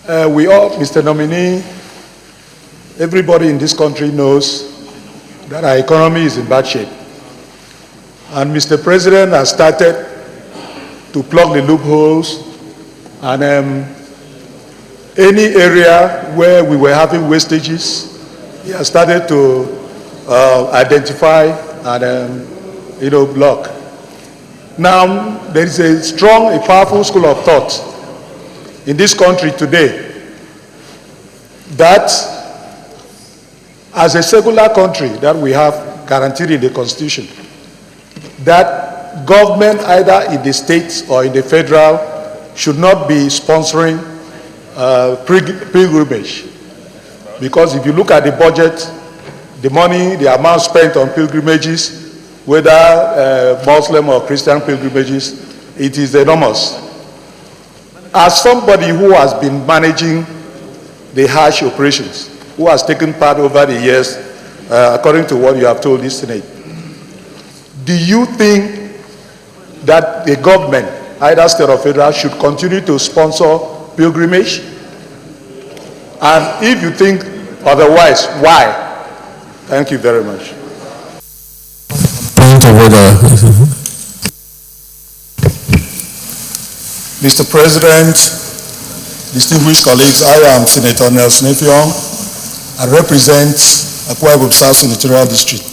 We all, Mr. Nominee, everybody in this country knows that our economy is in bad shape. And Mr. President has started to plug the loopholes, and any area where we were having wastages, he has started to identify and block. Now, there is a strong, a powerful school of thought in this country today that as a secular country that we have guaranteed in the Constitution, that government either in the states or in the federal should not be sponsoring pilgrimage. Because if you look at the budget, the money, the amount spent on pilgrimages, whether Muslim or Christian pilgrimages, it is enormous. As somebody who has been managing the Hajj operations, who has taken part over the years, according to what you have told this Senate, do you think that the government, either state or federal, should continue to sponsor pilgrimage? And if you think otherwise, why? Thank you very much. Point of order. Mr. President, distinguished colleagues, I am Senator Nelson Effiong. I represent Akwa-Ibom South Senatorial District,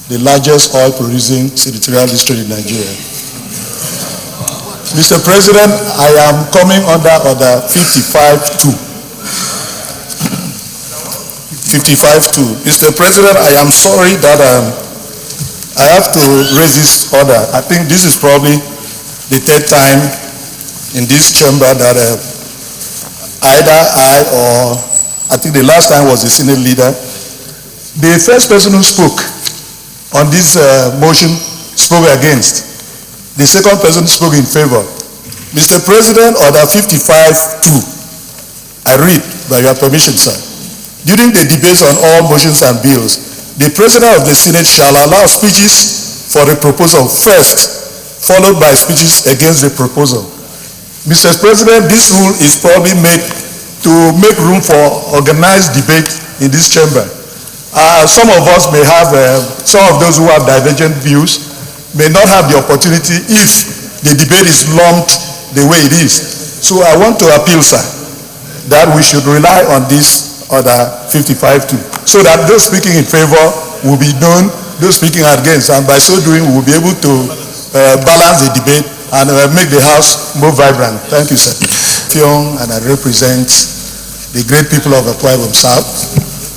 the largest oil-producing senatorial district in Nigeria. Mr. President, I am coming under Order 55-2. 55-2. Mr. President, I am sorry that I have to raise this order. I think this is probably the third time in this chamber that either I or I think the last time was the Senate leader. The first person who spoke on this motion spoke against. The second person spoke in favor. Mr. President, Order 55-2. I read, by your permission, sir. During the debates on all motions and bills, the President of the Senate shall allow speeches for the proposal first, followed by speeches against the proposal. Mr. President, this rule is probably made to make room for organized debate in this chamber. Some of us may have, some of those who have divergent views may not have the opportunity if the debate is lumped the way it is. So I want to appeal, sir, that we should rely on this Order 55-2, so that those speaking in favor will be known, those speaking against, and by so doing we will be able to balance the debate and make the House more vibrant. Thank you, sir. Effiong, and I represent the great people of Akwa-Ibom South,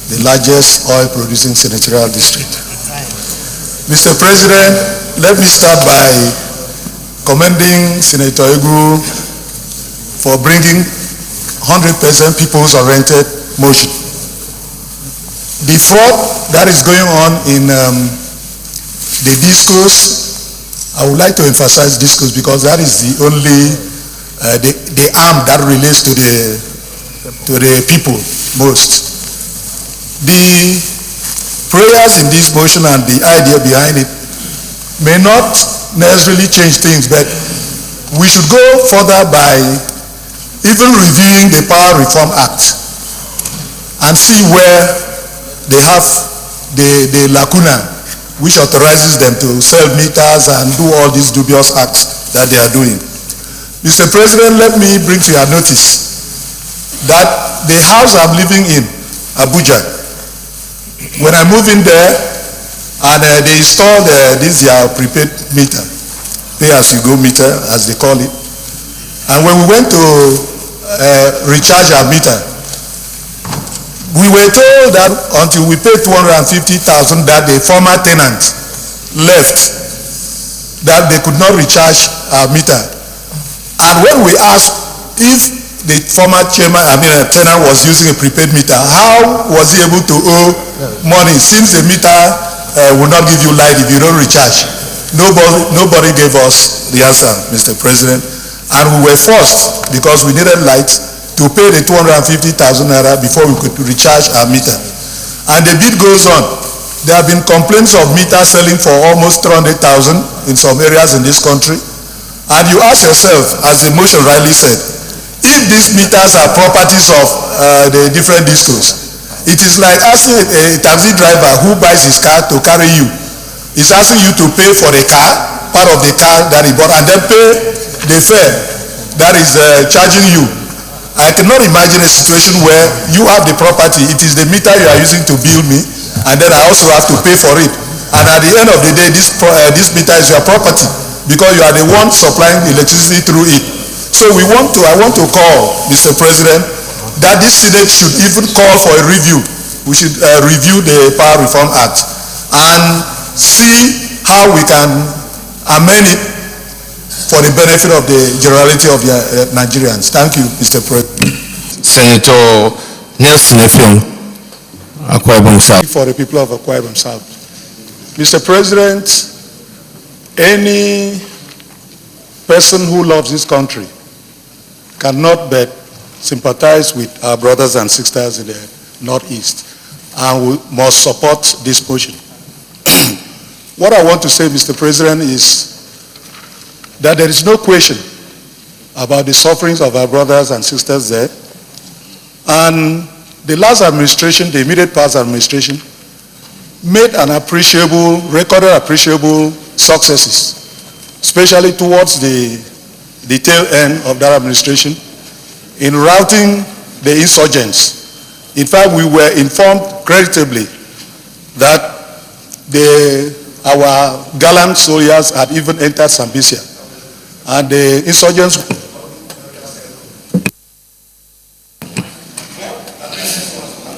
the largest oil-producing senatorial district. Mr. President, let me start by commending Senator Egu for bringing 100% people's-oriented motion. The fraud that is going on in the discourse, I would like to emphasize discourse because that is the only the arm that relates to the people most. The prayers in this motion and the idea behind it may not necessarily change things, but we should go further by even reviewing the Power Reform Act and see where they have the lacuna which authorizes them to sell meters and do all these dubious acts that they are doing. Mr. President, let me bring to your notice that the house I'm living in, Abuja, when I moved in there and they installed this prepaid meter, pay-as-you-go meter as they call it, and when we went to recharge our meter, we were told that until we paid 250,000 that the former tenant left, that they could not recharge our meter. And when we asked if the former tenant was using a prepaid meter, how was he able to owe money since the meter will not give you light if you don't recharge? Nobody gave us the answer, Mr. President. And we were forced, because we needed light, to pay the 250,000 naira before we could recharge our meter. And the bid goes on. There have been complaints of meters selling for almost 300,000 in some areas in this country. And you ask yourself, as the motion rightly said, if these meters are properties of the different discos, it is like asking a taxi driver who buys his car to carry you. He's asking you to pay for the car, part of the car that he bought, and then pay the fare that is charging you. I cannot imagine a situation where you have the property, it is the meter you are using to bill me, and then I also have to pay for it. And at the end of the day, this meter is your property because you are the one supplying electricity through it. So I want to call, Mr. President, that this Senate should even call for a review. We should review the Power Reform Act and see how we can amend it for the benefit of the generality of the Nigerians. Thank you, Mr. President. Senator Nelson Effiong, Akwa-Ibom South. For the people of Akwa-Ibom South. Mr. President, any person who loves this country cannot but sympathize with our brothers and sisters in the Northeast, and we must support this motion. What I want to say, Mr. President, is that there is no question about the sufferings of our brothers and sisters there. And the last administration, the immediate past administration, made recorded appreciable successes, especially towards the tail end of that administration, in routing the insurgents. In fact, we were informed creditably that our gallant soldiers had even entered Sambisia, and the insurgents.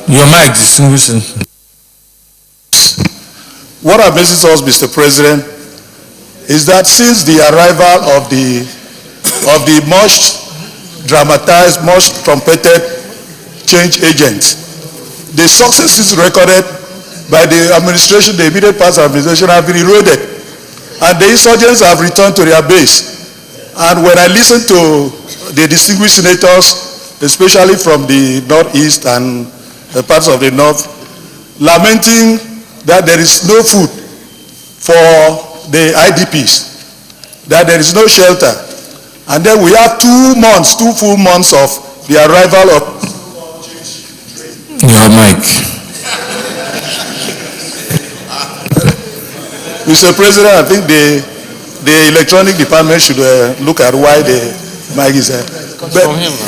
Your mic, distinguished. What amazes us, Mr. President, is that since the arrival of the much dramatized, much trumpeted change agents, the successes recorded by the administration, the immediate past administration, have been eroded, and the insurgents have returned to their base. And when I listen to the distinguished senators, especially from the Northeast and the parts of the North, lamenting that there is no food for the IDPs, that there is no shelter, and then we have 2 full months of the arrival of... Your mic. Mr. President, I think the electronic department should look at why the mic is there.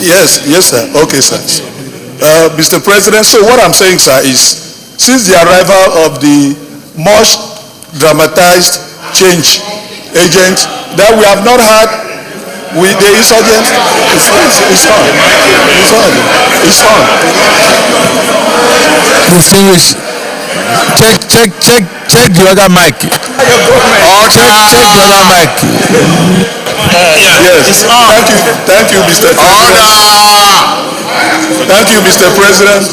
Yes, sir. Okay, sir. Mr. President, so what I'm saying, sir, is since the arrival of the much dramatized change agents that we have not had with the insurgents, it's on. Distinguished. Check the other mic. Check the other mic. Yes. Thank you, Mr. President. Thank you, Mr. President.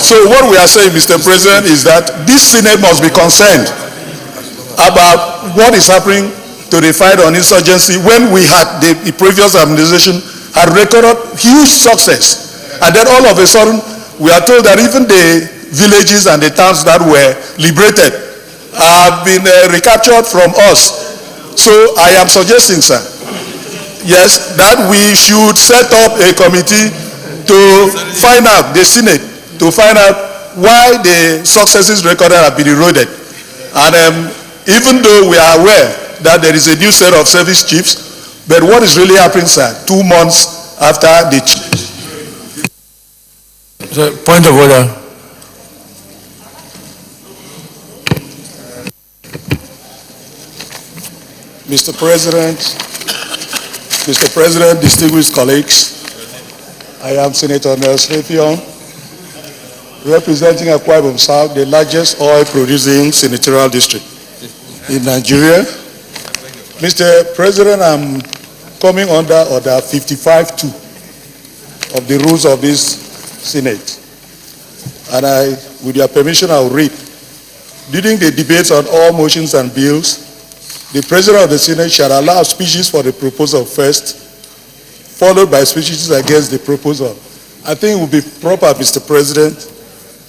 So what we are saying, Mr. President, is that this Senate must be concerned about what is happening to the fight on insurgency when we had the previous administration had recorded huge success, and then all of a sudden we are told that even the villages and the towns that were liberated have been recaptured from us. So I am suggesting, sir, yes, that we should set up a committee to find out, the Senate, to find out why the successes recorded have been eroded. And even though we are aware that there is a new set of service chiefs, but what is really happening, sir, 2 months after the... Point of order. Mr. President, distinguished colleagues, I am Senator Nelson Effiong, representing Akwa-Ibom South, the largest oil-producing senatorial district in Nigeria. Mr. President, I'm coming under Order 55-2 of the rules of this Senate. And with your permission, I'll read. During the debates on all motions and bills, the President of the Senate shall allow speeches for the proposal first, followed by speeches against the proposal. I think it would be proper, Mr. President,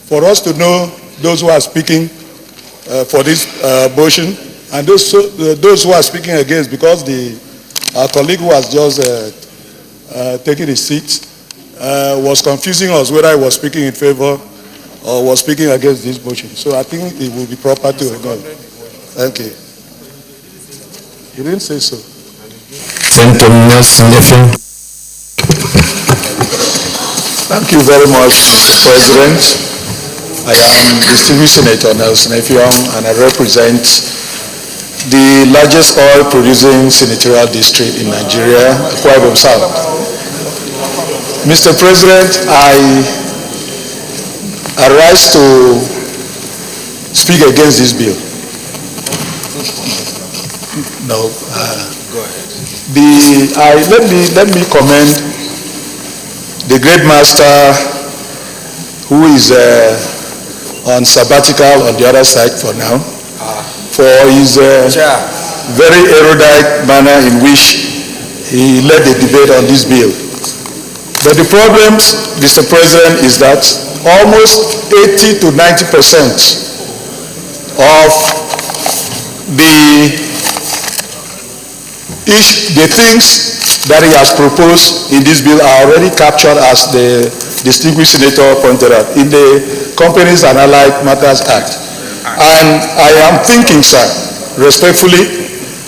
for us to know those who are speaking for this motion and those who are speaking against, because our colleague who has just taking his seat, was confusing us whether he was speaking in favor or was speaking against this motion. So I think it will be proper to ignore. Thank you. You didn't say so. Senator Nelson Effiong. Thank you very much, President. I am Distinguished Senator Nelson Effiong, and I represent the largest oil-producing senatorial district in Nigeria, Akwa-Ibom South. Mr. President, I arise to speak against this bill. No. Go ahead. Let me commend the great master who is on sabbatical on the other side for now, for his very erudite manner in which he led the debate on this bill. But the problem, Mr. President, is that almost 80 to 90% of the things that he has proposed in this bill are already captured, as the distinguished senator pointed out, in the Companies and Allied Matters Act. And I am thinking, sir, respectfully,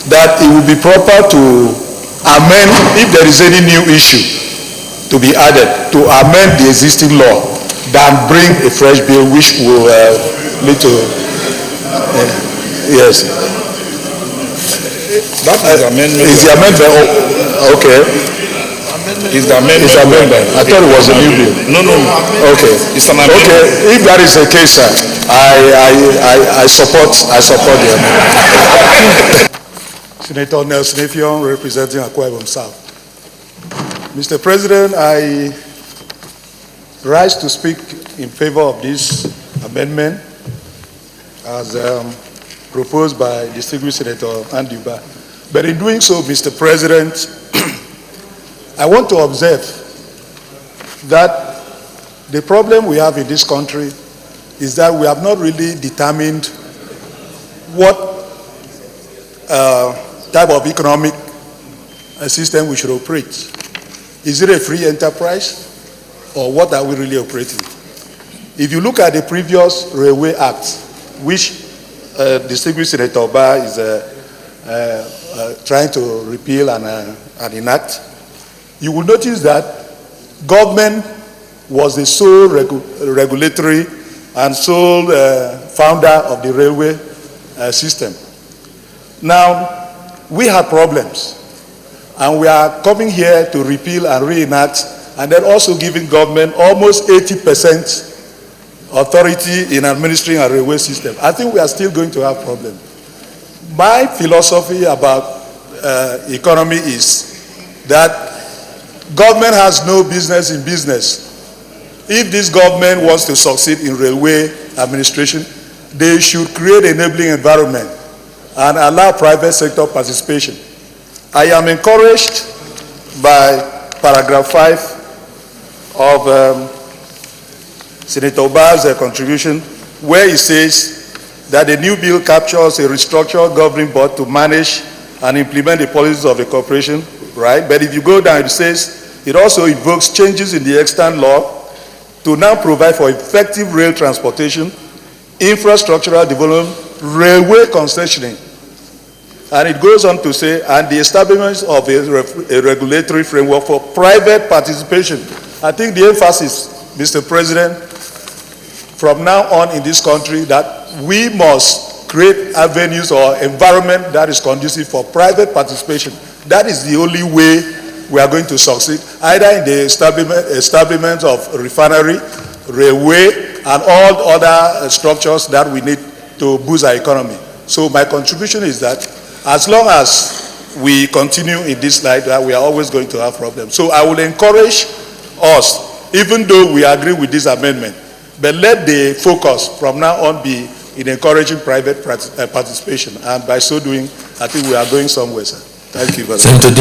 that it would be proper to amend, if there is any new issue to be added, to amend the existing law than bring a fresh bill which will lead to, yes. That is amendment. Is the amendment, okay. Is the amendment. It's amendment. I thought it was a new bill. No. Okay. It's an amendment. Okay, if that is the case, sir, I support the amendment. Senator Nelson Effiong, representing Akwa-Ibom South. Mr. President, I rise to speak in favor of this amendment as proposed by distinguished Senator Anduba. But in doing so, Mr. President, I want to observe that the problem we have in this country is that we have not really determined what type of economic system we should operate. Is it a free enterprise, or what are we really operating? If you look at the previous Railway Act, which distinguished Senator Oba is trying to repeal and enact, you will notice that government was the sole regulatory and sole founder of the railway system. Now, we have problems, and we are coming here to repeal and reenact, and then also giving government almost 80% authority in administering a railway system. I think we are still going to have problems. My philosophy about economy is that government has no business in business. If this government wants to succeed in railway administration, they should create an enabling environment and allow private sector participation. I am encouraged by paragraph 5 of Senator Oba's contribution, where he says that the new bill captures a restructured governing board to manage and implement the policies of the corporation, right? But if you go down, it says it also invokes changes in the extant law to now provide for effective rail transportation, infrastructural development, railway concessioning. And it goes on to say, and the establishment of a regulatory framework for private participation. I think the emphasis, Mr. President, from now on in this country, that we must create avenues or environment that is conducive for private participation. That is the only way we are going to succeed, either in the establishment of refinery, railway, and all other structures that we need to boost our economy. So my contribution is that as long as we continue in this light, that we are always going to have problems. So I will encourage us, even though we agree with this amendment, but let the focus from now on be in encouraging private participation. And by so doing, I think we are going somewhere, sir. Thank you very much.